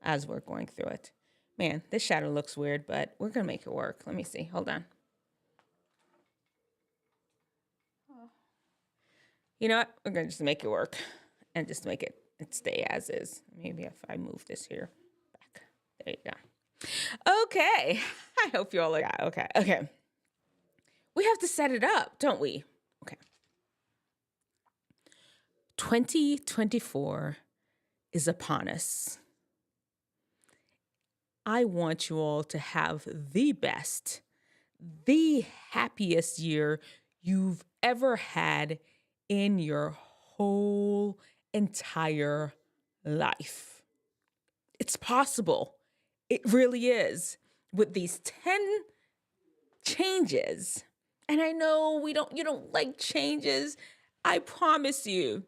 as we're going through it. Man, this shadow looks weird, but we're going to make it work. Let me see. Hold on. You know what? We're going to just make it work and just make it stay as is. Maybe if I move this here back. There you go. Okay. I hope you all like that. Okay. We have to set it up, don't we? Okay. 2024 is upon us. I want you all to have the best, the happiest year you've ever had in your whole entire life. It's possible. It really is. With these 10 changes, and I know you don't like changes. I promise you,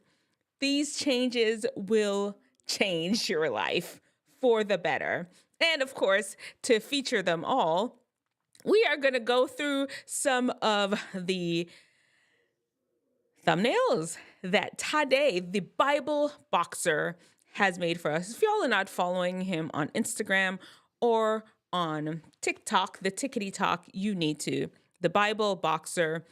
these changes will change your life for the better. And of course, to feature them all, we are going to go through some of the thumbnails that Tydai, the Bible boxer, has made for us. If y'all are not following him on Instagram or on TikTok, the Tickety Talk, you need to. The Bible boxer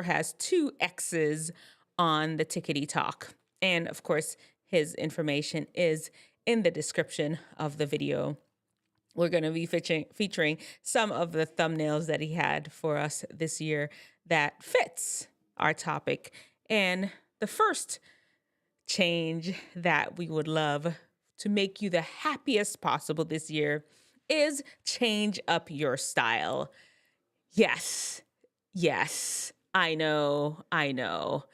has 2 X's on the Tickety Talk. And of course, his information is in the description of the video. We're going to be featuring some of the thumbnails that he had for us this year that fits our topic. And the first change that we would love to make you the happiest possible this year is change up your style. Yes, I know.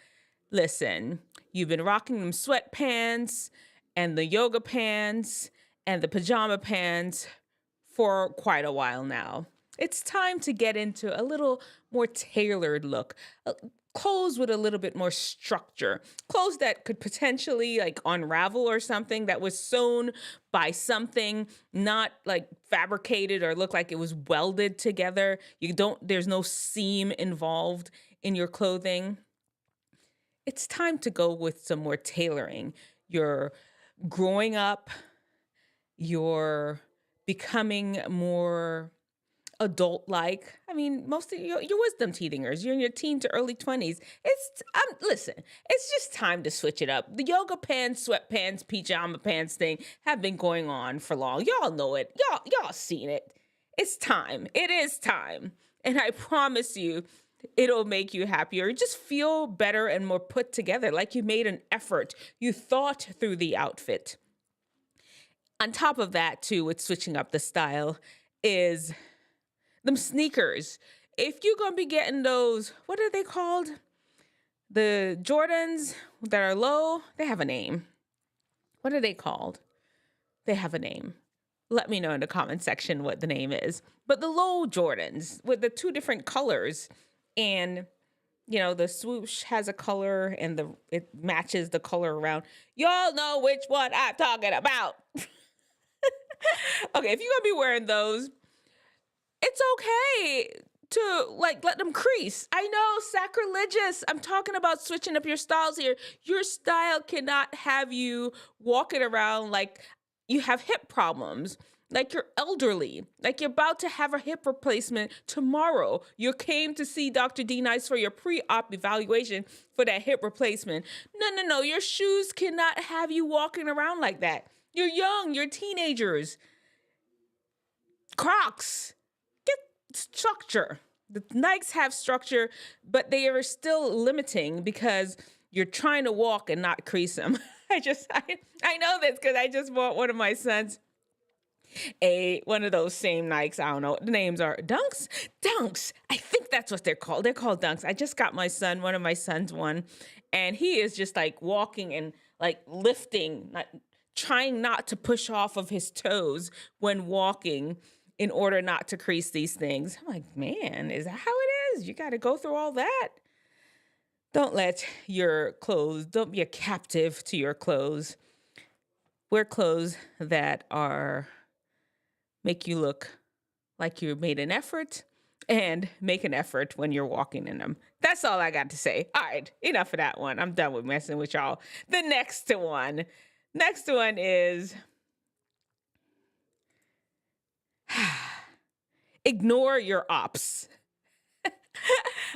Listen, you've been rocking them sweatpants and the yoga pants and the pajama pants for quite a while now. It's time to get into a little more tailored look. Clothes with a little bit more structure. Clothes that could potentially like unravel or something, that was sewn by something, not like fabricated or look like it was welded together. There's no seam involved in your clothing. It's time to go with some more tailoring. You're growing up, you're becoming more adult-like. I mean, most of your Wisdomteethingers, you're in your teen to early 20s. Listen, it's just time to switch it up. The yoga pants, sweatpants, pajama pants thing have been going on for long. Y'all know it. Y'all seen it. It's time. It is time. And I promise you, it'll make you happier. You just feel better and more put together, like you made an effort. You thought through the outfit. On top of that, too, with switching up the style is them sneakers. If you're going to be getting those, what are they called? The Jordans that are low, they have a name. What are they called? They have a name. Let me know in the comment section what the name is. But the low Jordans with the 2 different colors, and the swoosh has a color and it matches the color around. Y'all know which one I'm talking about. Okay, if you're gonna be wearing those, it's okay to let them crease. I know, sacrilegious. I'm talking about switching up your styles here. Your style cannot have you walking around like you have hip problems, like you're elderly, like you're about to have a hip replacement tomorrow. You came to see Dr. D Nice for your pre-op evaluation for that hip replacement. No. Your shoes cannot have you walking around like that. You're young, you're teenagers. Crocs, get structure. The Nikes have structure, but they are still limiting because you're trying to walk and not crease them. I know this because I just bought one of my sons one of those same Nikes. I don't know. The names are Dunks. I think that's what they're called. They're called Dunks. I just got one of my sons one, and he is just like walking and like lifting, trying not to push off of his toes when walking in order not to crease these things. I'm like, man, is that how it is? You got to go through all that. Don't be a captive to your clothes. Wear clothes that make you look like you made an effort, and make an effort when you're walking in them. That's all I got to say. All right, enough of that one. I'm done with messing with y'all. The next one is Ignore your ops.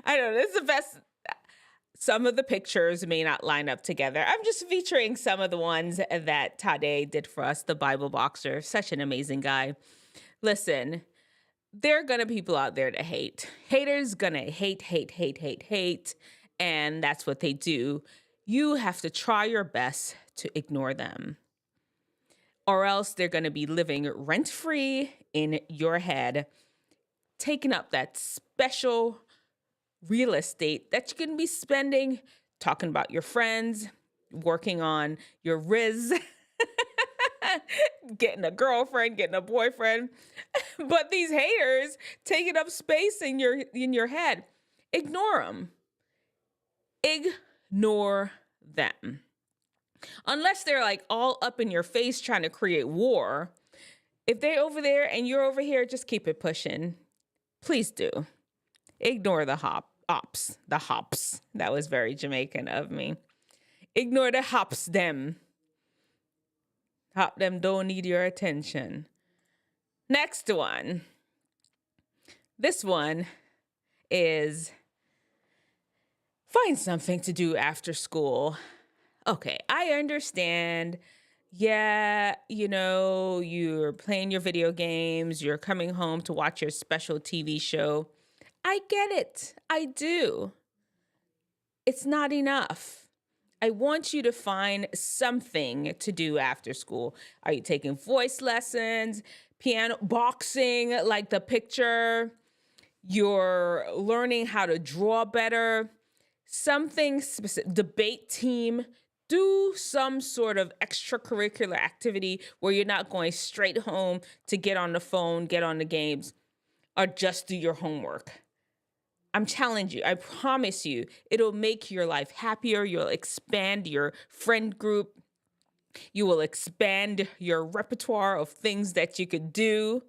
I know this is the best. Some of the pictures may not line up together. I'm just featuring some of the ones that Tydai did for us, the Bible boxer. Such an amazing guy. Listen, there are gonna be people out there to hate. Haters gonna hate, hate, hate, hate, hate. And that's what they do. You have to try your best to ignore them, or else they're gonna be living rent-free in your head, taking up that special real estate that you can be spending talking about your friends, working on your riz, getting a girlfriend, getting a boyfriend. But these haters taking up space in your head. Ignore them. Ignore them. Unless they're like all up in your face trying to create war. If they're over there and you're over here, just keep it pushing. Please do. Ignore the ops. The hops. That was very Jamaican of me. Ignore the hops them. Hop them don't need your attention. Next one. This one is find something to do after school. Okay, I understand. Yeah, you're playing your video games, you're coming home to watch your special TV show. I get it. I do. It's not enough. I want you to find something to do after school. Are you taking voice lessons, piano, boxing, like the picture? You're learning how to draw better, something specific, debate team. Do some sort of extracurricular activity where you're not going straight home to get on the phone, get on the games, or just do your homework. I'm challenging you. I promise you, it'll make your life happier. You'll expand your friend group. You will expand your repertoire of things that you could do.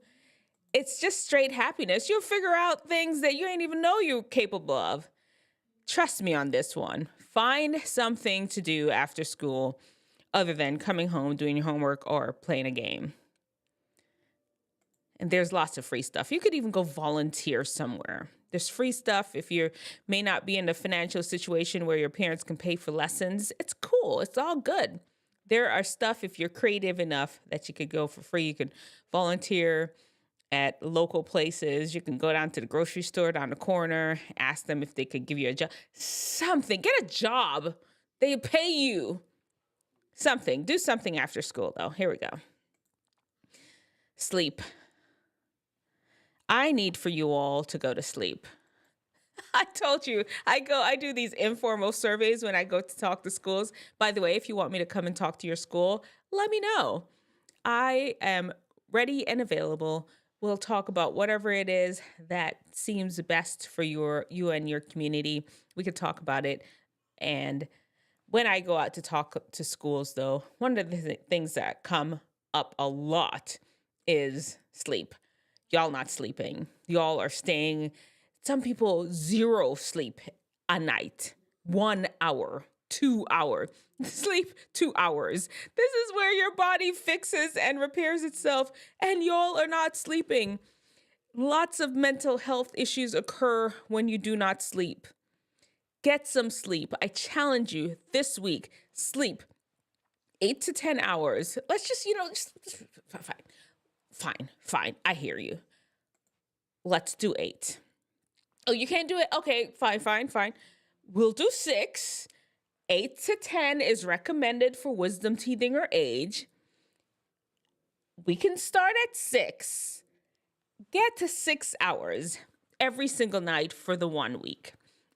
It's just straight happiness. You'll figure out things that you ain't even know you're capable of. Trust me on this one. Find something to do after school other than coming home, doing your homework, or playing a game. And there's lots of free stuff. You could even go volunteer somewhere. There's free stuff if you may not be in a financial situation where your parents can pay for lessons. It's cool. It's all good. There are stuff, if you're creative enough, that you could go for free. You could volunteer at local places. You can go down to the grocery store down the corner, ask them if they could give you a job. Something. Get a job. They pay you. Something. Do something after school, though. Here we go. Sleep. I need for you all to go to sleep. I told you, I do these informal surveys when I go to talk to schools. By the way, if you want me to come and talk to your school, let me know. I am ready and available. We'll talk about whatever it is that seems best for you and your community. We could talk about it. And when I go out to talk to schools, though, one of the things that come up a lot is sleep. Y'all not sleeping. Y'all are staying. Some people 0 sleep a night. 1 hour, 2 hours. Sleep 2 hours. This is where your body fixes and repairs itself, and y'all are not sleeping. Lots of mental health issues occur when you do not sleep. Get some sleep. I challenge you this week. Sleep 8 to 10 hours. Let's just, fine. I hear you. Let's do 8. Oh, you can't do it? Okay, fine. We'll do 6. 8 to 10 is recommended for Wisdomteethinger age. We can start at 6. Get to 6 hours every single night for the 1 week.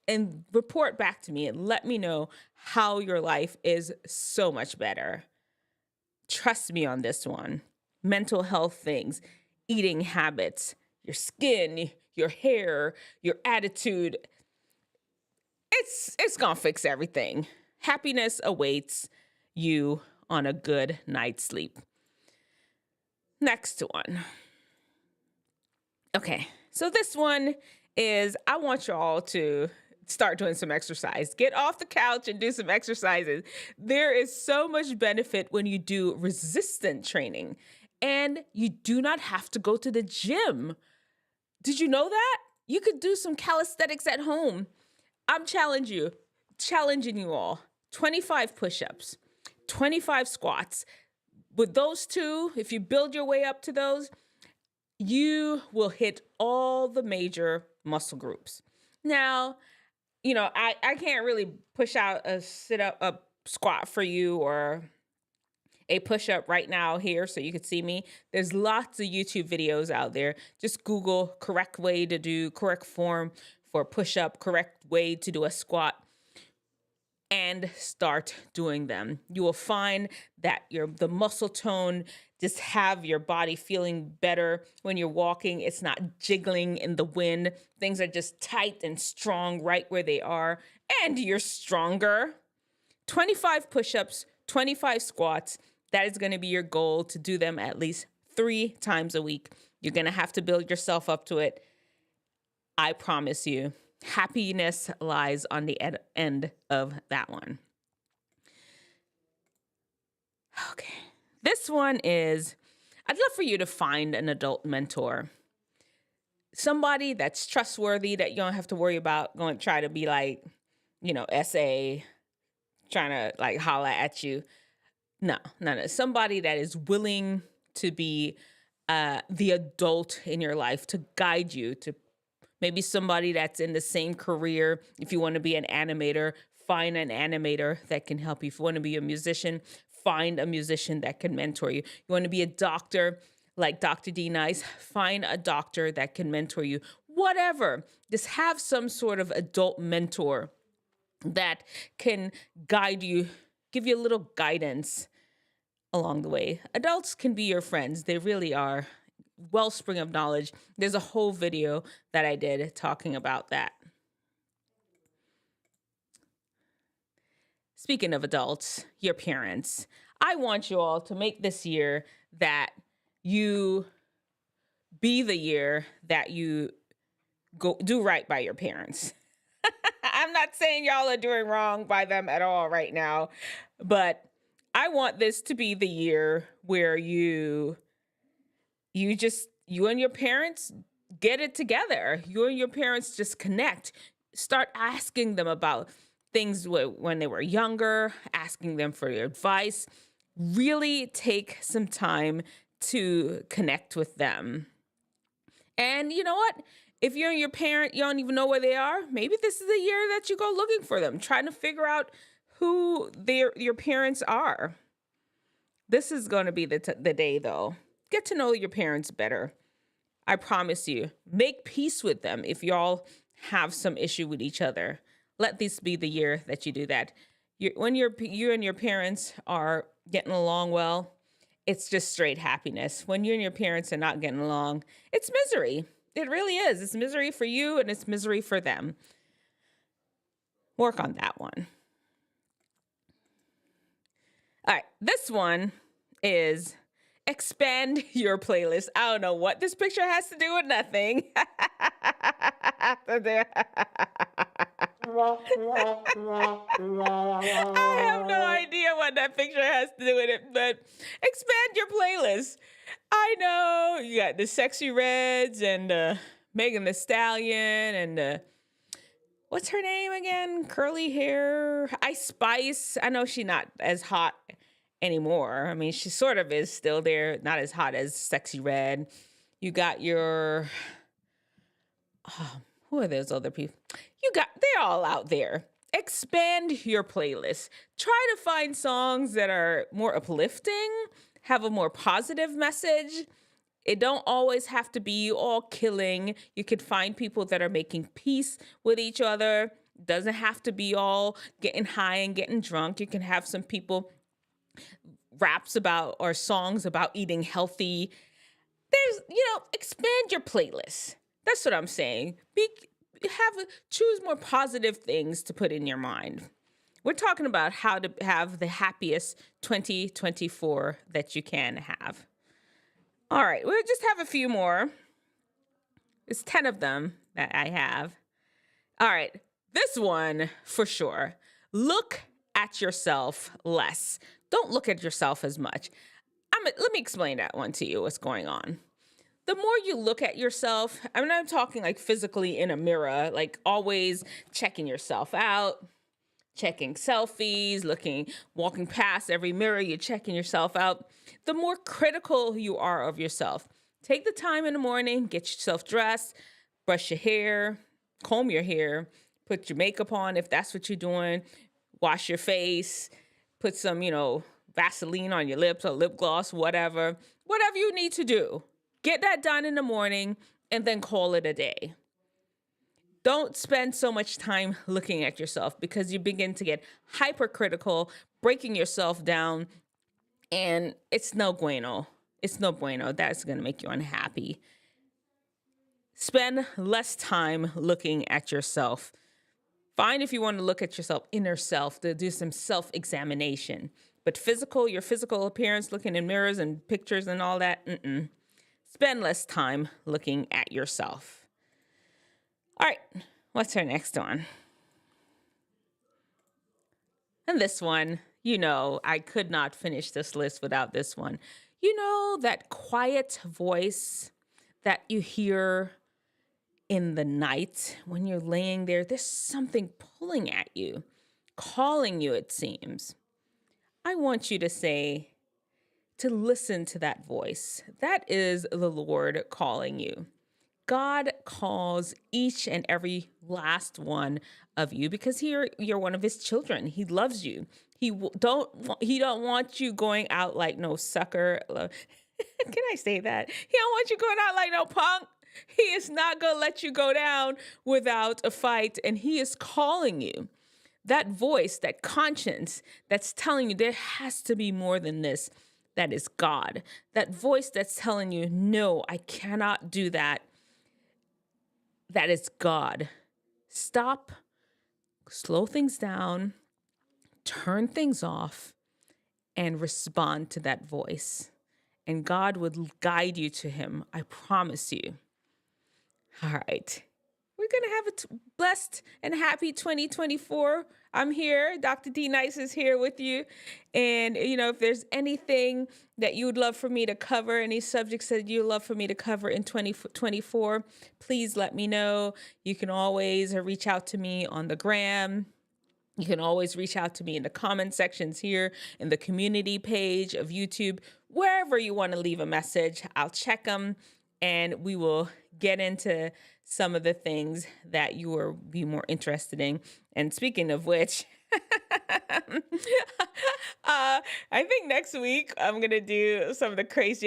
And report back to me and let me know how your life is so much better. Trust me on this one. Mental health things, eating habits, your skin, your hair, your attitude. It's gonna fix everything. Happiness awaits you on a good night's sleep. Next one. Okay, so this one is, I want y'all to start doing some exercise. Get off the couch and do some exercises. There is so much benefit when you do resistance training. And you do not have to go to the gym. Did you know that? You could do some calisthenics at home. I'm challenging you all. 25 push-ups, 25 squats. With those two, if you build your way up to those, you will hit all the major muscle groups. Now, I can't really push out a squat for you or a push-up right now here so you can see me. There's lots of YouTube videos out there. Just Google correct form for push-up, correct way to do a squat, and start doing them. You will find that the muscle tone, just have your body feeling better when you're walking. It's not jiggling in the wind. Things are just tight and strong right where they are, and you're stronger. 25 push-ups, 25 squats. That is going to be your goal, to do them at least 3 times a week. You're going to have to build yourself up to it. I promise you. Happiness lies on the end of that one. Okay. This one is, I'd love for you to find an adult mentor. Somebody that's trustworthy, that you don't have to worry about going to try to be like, SA, trying to like holler at you. No. Somebody that is willing to be the adult in your life, to guide you, to maybe somebody that's in the same career. If you want to be an animator, find an animator that can help you. If you want to be a musician, find a musician that can mentor you. You want to be a doctor, like Dr. D Nice, find a doctor that can mentor you. Whatever. Just have some sort of adult mentor that can guide you, give you a little guidance along the way. Adults can be your friends. They really are. Wellspring of knowledge. There's a whole video that I did talking about that. Speaking of adults, your parents, I want you all to make this year that you be the year that you go do right by your parents. I'm not saying y'all are doing wrong by them at all right now, but I want this to be the year where you and your parents get it together. You and your parents just connect. Start asking them about things when they were younger, asking them for your advice. Really take some time to connect with them. And you know what? If you're your parent, you don't even know where they are, maybe this is the year that you go looking for them, trying to figure out who your parents are. This is going to be the day, though. Get to know your parents better. I promise you. Make peace with them if y'all have some issue with each other. Let this be the year that you do that. When you and your parents are getting along well, it's just straight happiness. When you and your parents are not getting along, it's misery. It really is. It's misery for you and it's misery for them. Work on that one. All right. This one is expand your playlist. I don't know what this picture has to do with nothing. I have no idea what that picture has to do with it, but expand your playlist. I know you got the Sexy Reds and Megan Thee Stallion and what's her name again? Curly hair, Ice Spice. I know she's not as hot anymore. I mean, she sort of is still there, not as hot as Sexy Red. You got your who are those other people? They're all out there. Expand your playlist. Try to find songs that are more uplifting, have a more positive message. It don't always have to be all killing. You could find people that are making peace with each other. Doesn't have to be all getting high and getting drunk. You can have some people raps about or songs about eating healthy. Expand your playlist. That's what I'm saying. Choose more positive things to put in your mind. We're talking about how to have the happiest 2024 that you can have. All right, we'll just have a few more. It's 10 of them that I have. All right, this one for sure. Look at yourself less. Don't look at yourself as much. Let me explain that one to you, what's going on. The more you look at yourself, I'm not talking like physically in a mirror, like always checking yourself out, checking selfies, walking past every mirror, you're checking yourself out. The more critical you are of yourself. Take the time in the morning, get yourself dressed, brush your hair, comb your hair, put your makeup on if that's what you're doing, wash your face, put some, Vaseline on your lips or lip gloss, whatever you need to do. Get that done in the morning and then call it a day. Don't spend so much time looking at yourself because you begin to get hypercritical, breaking yourself down, and it's no bueno. It's no bueno. That's going to make you unhappy. Spend less time looking at yourself. Fine if you want to look at yourself, inner self, to do some self-examination. But your physical appearance, looking in mirrors and pictures and all that, spend less time looking at yourself. All right, what's our next one? And this one, I could not finish this list without this one. That quiet voice that you hear in the night when you're laying there, there's something pulling at you, calling you, it seems. I want you to listen to that voice. That is the Lord calling you. God calls each and every last one of you because you're one of his children. He loves you. He don't want you going out like no sucker. Can I say that? He don't want you going out like no punk. He is not going to let you go down without a fight, and he is calling you. That voice, that conscience that's telling you there has to be more than this, that is God. That voice that's telling you, no, I cannot do that. That is God. Stop, slow things down, turn things off, and respond to that voice. And God would guide you to him. I promise you. All right. We're going to have a blessed and happy 2024. I'm here. Dr. D Nice is here with you. And, if there's anything that you would love for me to cover, any subjects that you'd love for me to cover in 2024, please let me know. You can always reach out to me on the gram. You can always reach out to me in the comment sections here in the community page of YouTube, wherever you want to leave a message. I'll check them and we will get into some of the things that you will be more interested in. And speaking of which, I think next week I'm going to do some of the craziest